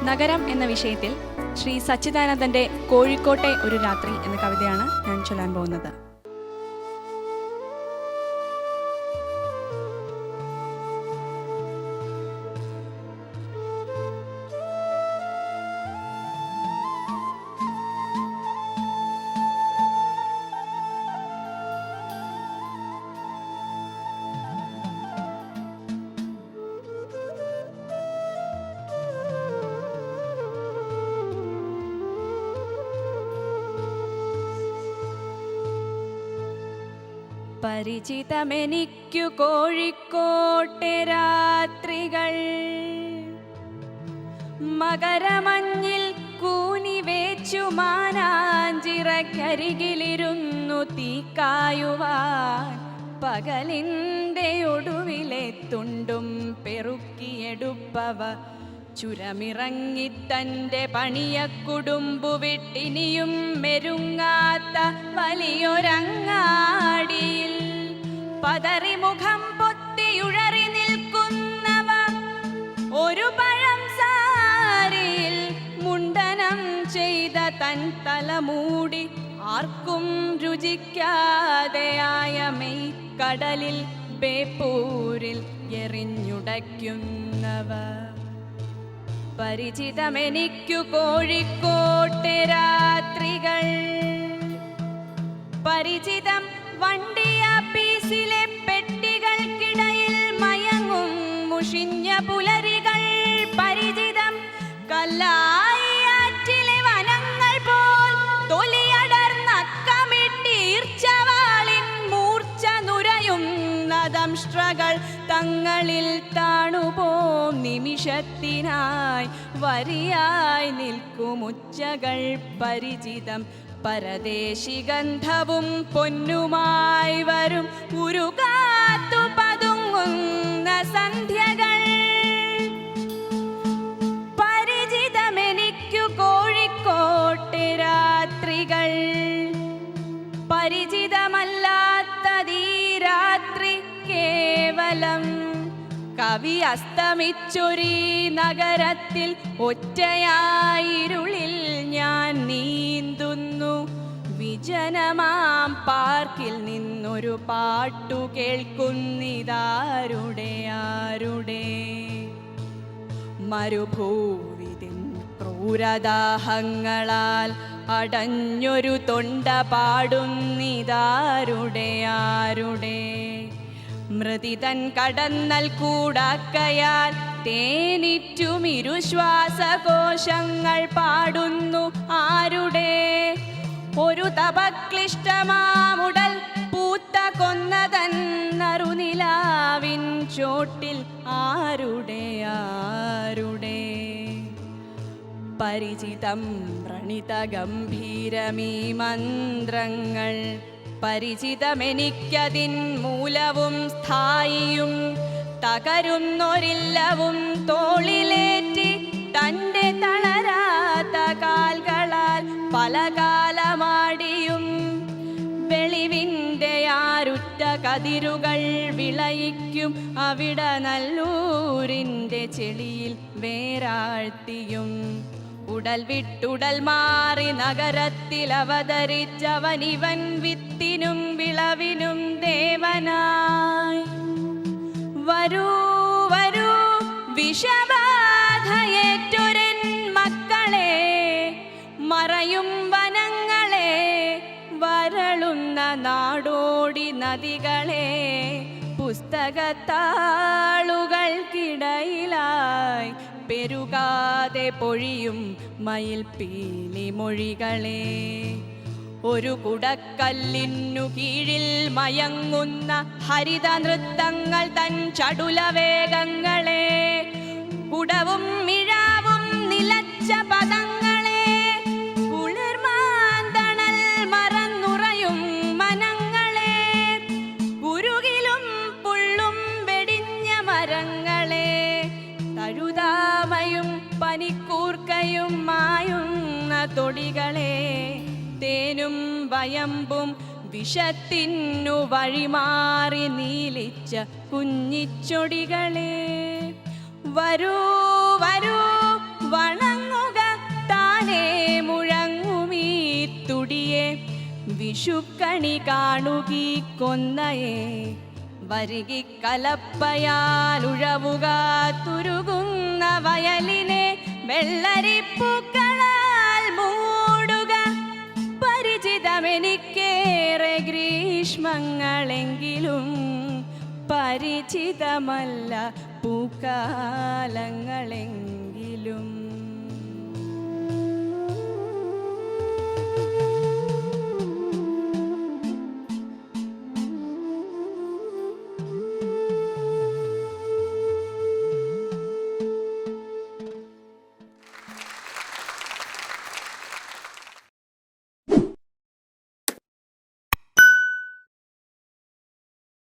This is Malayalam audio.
നഗരം എന്ന വിഷയത്തിൽ ശ്രീ സച്ചിദാനന്ദൻ്റെ കോഴിക്കോട്ടെ ഒരു രാത്രി എന്ന കവിതയാണ് ഞാൻ ചൊല്ലാൻ പോകുന്നത്. പരിചിതമെനിക്കു കോഴിക്കോട്ടെ രാത്രികൾ, മകരമഞ്ഞിൽ കൂനിവേച്ചു മാനാഞ്ചിറക്കരികിലിരുന്നു തീക്കായുവാൻ, പകലിൻ്റെ ഒടുവിലെ തുണ്ടും പെറുക്കിയെടുപ്പവ ചുരമിറങ്ങി തൻ്റെ പണിയക്കുടുംബു വിട്ടിനിയും മെരുങ്ങാത്ത വലിയൊരങ്ങാടിയിൽ പതറി മുഖം പൊത്തിയുഴറി നിൽക്കുന്നവ ഒരു പഴം സാരിയിൽ മുണ്ടനം ചെയ്ത തൻ തലമൂടി ആർക്കും രുചിക്കാതെയായ മെയ്ക്കടലിൽ ബേപ്പൂരിൽ എറിഞ്ഞുടയ്ക്കുന്നവ. പരിചിതമെനിക്കു കോഴിക്കോട്ടെ രാത്രികൾ, പരിചിതം വണ്ടിയാപ്പീസിലെ പെട്ടികൾക്കിടയിൽ മയങ്ങും മുഷിഞ്ഞ പുലരികൾ, പരിചിതം കല്ലായിയാറ്റിലെ വനങ്ങൾ പോൽ തൊലിയടർന്നക്കമിട്ടീർച്ചവാളിൻ മൂർച്ച നുരയുന്ന ദംഷ്ട്രകൾ തങ്ങളിൽ താണുപോം നിമിഷത്തിനായി വരിയായി നിൽക്കുമുച്ചകൾ, പരിചിതം പരദേശി ഗന്ധവും പൊന്നുമായി വരും ഉരുകാത്തു പതുങ്ങുന്ന സന്ധ്യകൾ. പരിചിതമെനിക്കു കോഴിക്കോട്ടെ രാത്രികൾ, പരിചിതമല്ലാത്തതീ രാത്രി കേവലം കവി അസ്തമിച്ചൊരീ നഗരത്തിൽ ഒറ്റയായിരുളിൽ ഞാൻ നീന്തുന്നു. വിജനമാം പാർക്കിൽ നിന്നൊരു പാട്ടു കേൾക്കുന്നിതാരുടെ ആരുടെ, മരുഭൂവിതിൻ ക്രൂരദാഹങ്ങളാൽ അടഞ്ഞൊരു തൊണ്ട പാടുന്നിതാരുടെ ആരുടെ, മൃതിതൻ കടന്നൽ കൂടാക്കയാൽ തേനിറ്റുമിരുശ്വാസകോശങ്ങൾ പാടുന്നു ആരുടെ, ഒരു തപക്ലിഷ്ടമാമുടൽ പൂത്ത കൊന്നതൻ നറുനിലാവിൻ ചോട്ടിൽ ആരുടെ ആരുടെ. പരിചിതം വ്രണിത ഗംഭീരമീ മന്ത്രങ്ങൾ, പരിചിതമെനിക്കതിൻ മൂലവും സ്ഥായിയും, തകരുന്നൊരില്ലവും തോളിലേറ്റി തൻ്റെ തളരാത്ത കാൽകളാൽ പല കാലമാടിയും, വെളിവിൻ്റെ ആരുറ്റ കതിരുകൾ വിളയിക്കും അവിട നല്ലൂരിൻ്റെ ചെളിയിൽ വേരാഴ്ത്തിയും, ഉടൽ വിട്ടുടൽ മാറി നഗരത്തിൽ അവതരിച്ചവനിവൻ വിത്തിനും വിളവിനും ദേവനായി. വരൂ വരൂ വിഷബാധയേറ്റൊരൻ മക്കളെ, മറയും വനങ്ങളെ, വരളുന്ന നാടോടി നദികളെ, പുസ്തകത്താളുകൾക്കിടയിലായി പെരുകാതെ പൊഴിയും മയിൽ പീലിമൊഴികളെ, ഒരു കുടക്കല്ലിനു കീഴിൽ മയങ്ങുന്ന ഹരിത നൃത്തങ്ങൾ തൻ ചടുലവേഗങ്ങളെ, കുടവും മിഴാവും നിലച്ച പദങ്ങളെ, കുളിർമാന്തണൽ മറന്നുറയും മനങ്ങളെ, കുരുകിലും പുള്ളും വെടിഞ്ഞ മരങ്ങളെ, തഴുതാമയും പനിക്കൂർക്കയും മായുന്ന തൊടികളെ, തേനും വയമ്പും വിഷത്തിനു വഴിമാറി നീലിച്ച കുഞ്ഞിച്ചൊടികളെ, വരൂ വരൂ വണങ്ങുക താനേ മുഴങ്ങുമീ തുടിയെ, വിഷുക്കണി കാണുകീ കൊന്നയെ, വരുകി കലപ്പയാലുഴവുക തുരുകുന്ന വയലിനെ, വെള്ളരിപ്പൂക്കളാൽ മൂടുക പരിചിതമെനിക്കേറെ ഗ്രീഷ്മങ്ങളെങ്കിലും, പരിചിതമല്ല പൂക്കാലങ്ങളെങ്കിലും.